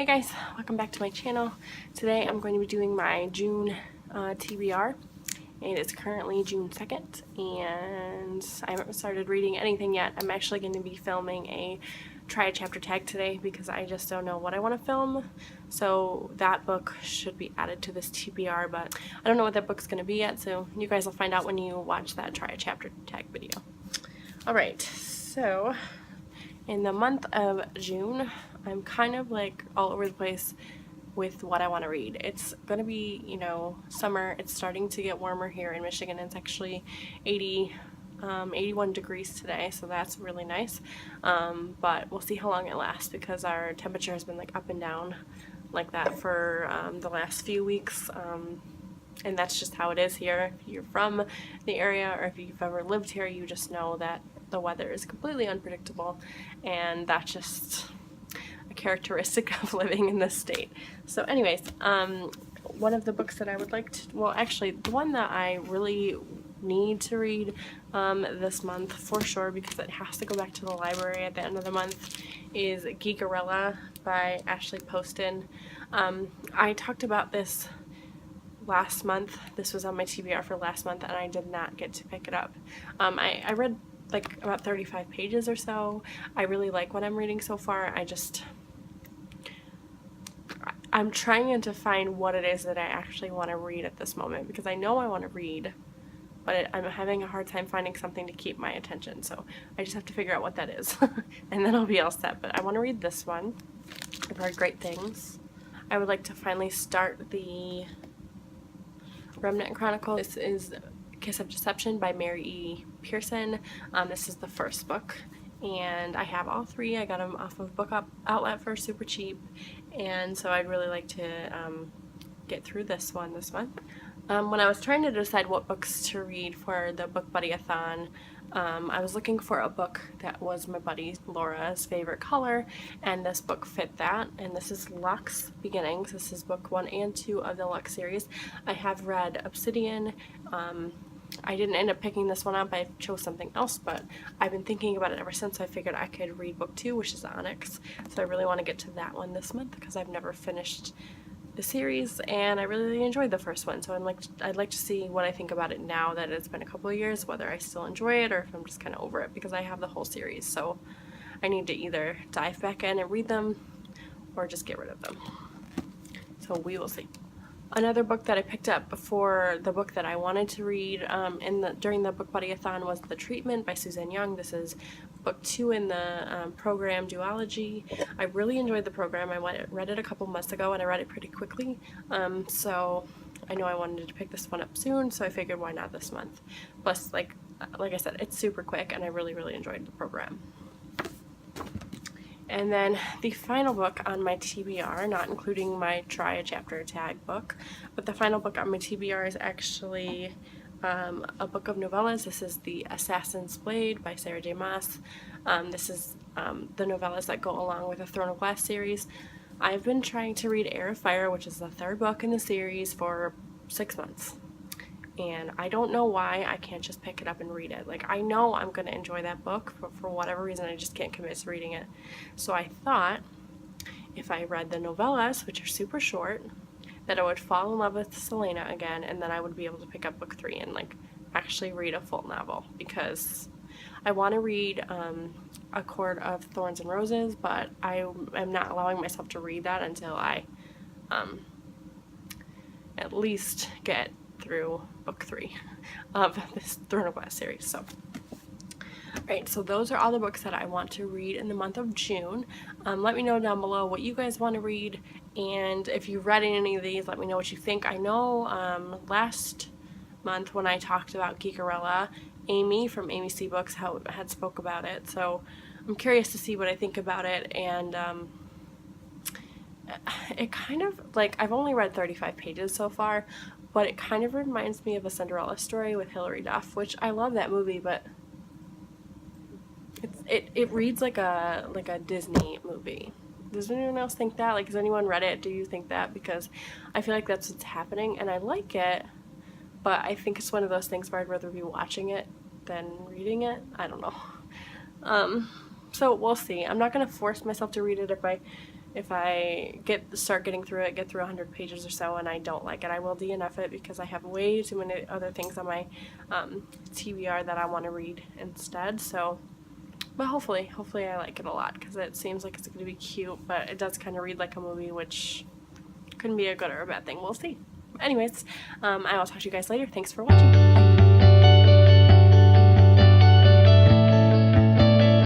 guys, welcome back to my channel. Today I'm going to be doing my June TBR, and it's currently June 2nd, and I haven't started reading anything yet. I'm actually going to be filming a try a chapter tag today because I just don't know what I want to film, so that book should be added to this TBR, but I don't know what that book's going to be yet, so you guys will find out when you watch that try a chapter tag video. Alright, so in the month of June, I'm kind of like all over the place with what I want to read. It's gonna be, you know, summer. It's starting to get warmer here in Michigan. It's actually 81 degrees today, so that's really nice. But we'll see how long it lasts because our temperature has been like up and down like that for the last few weeks. And that's just how it is here. If you're from the area or if you've ever lived here, you just know that the weather is completely unpredictable, and that's just a characteristic of living in this state. So anyways, one of the books that I would like to, well actually the one that I really need to read this month for sure, because it has to go back to the library at the end of the month, is Geek Gorilla by Ashley Poston. I talked about this last month. This was on my TBR for last month and I did not get to pick it up. I read like about 35 pages or so. I really like what I'm reading so far. I'm trying to find what it is that I actually want to read at this moment, because I know I want to read, but I'm having a hard time finding something to keep my attention, so I just have to figure out what that is and then I'll be all set. But I want to read this one. I've heard great things. I would like to finally start the Remnant Chronicle. This is Kiss of Deception by Mary E. Pearson. This is the first book, and I have all three. I got them off of Book Outlet for super cheap, and so I'd really like to get through this one this month. When I was trying to decide what books to read for the Book Buddy-a-thon, I was looking for a book that was my buddy Laura's favorite color, and this book fit that, and this is Luck's Beginnings. This is book 1 and 2 of the Luck series. I have read Obsidian. I didn't end up picking this one up. I chose something else, but I've been thinking about it ever since, so I figured I could read book 2, which is Onyx. So I really want to get to that one this month because I've never finished the series and I really enjoyed the first one. So I'd like to see what I think about it now that it's been a couple of years, whether I still enjoy it or if I'm just kind of over it, because I have the whole series. So I need to either dive back in and read them or just get rid of them. So we will see. Another book that I picked up before the book that I wanted to read during the Book Buddy-a-thon was The Treatment by Suzanne Young. This is book 2 in the program duology. I really enjoyed the program. I read it a couple months ago and I read it pretty quickly. So I know I wanted to pick this one up soon, so I figured why not this month. Plus, like I said, it's super quick and I really enjoyed the program. And then the final book on my TBR, not including my try a chapter tag book, but the final book on my TBR is actually a book of novellas. This is The Assassin's Blade by Sarah J. Maas. This is the novellas that go along with the Throne of Glass series. I've been trying to read Heir of Fire, which is the third book in the series, for 6 months. And I don't know why I can't just pick it up and read it. Like, I know I'm going to enjoy that book, but for whatever reason I just can't commit to reading it. So I thought if I read the novellas, which are super short, that I would fall in love with Selena again, and then I would be able to pick up book 3 and like actually read a full novel, because I want to read A Court of Thorns and Roses, but I am not allowing myself to read that until I at least get through book 3 of this Throne of Glass series. So alright, so those are all the books that I want to read in the month of June. Let me know down below what you guys want to read, and if you've read any of these, let me know what you think. I know last month when I talked about Geek Gorilla, Amy from Amy C Books had spoke about it, so I'm curious to see what I think about it. And it kind of, like, I've only read 35 pages so far, but it kind of reminds me of A Cinderella Story with Hilary Duff, which I love that movie, but it reads like a Disney movie. Does anyone else think that? Like, has anyone read it? Do you think that? Because I feel like that's what's happening, and I like it, but I think it's one of those things where I'd rather be watching it than reading it. I don't know. So we'll see. I'm not going to force myself to read it. If I if I start getting through it, get through 100 pages or so, and I don't like it, I will DNF it because I have way too many other things on my TBR that I want to read instead. So, but hopefully I like it a lot because it seems like it's going to be cute, but it does kind of read like a movie, which couldn't be a good or a bad thing. We'll see. Anyways, I will talk to you guys later. Thanks for watching. Bye.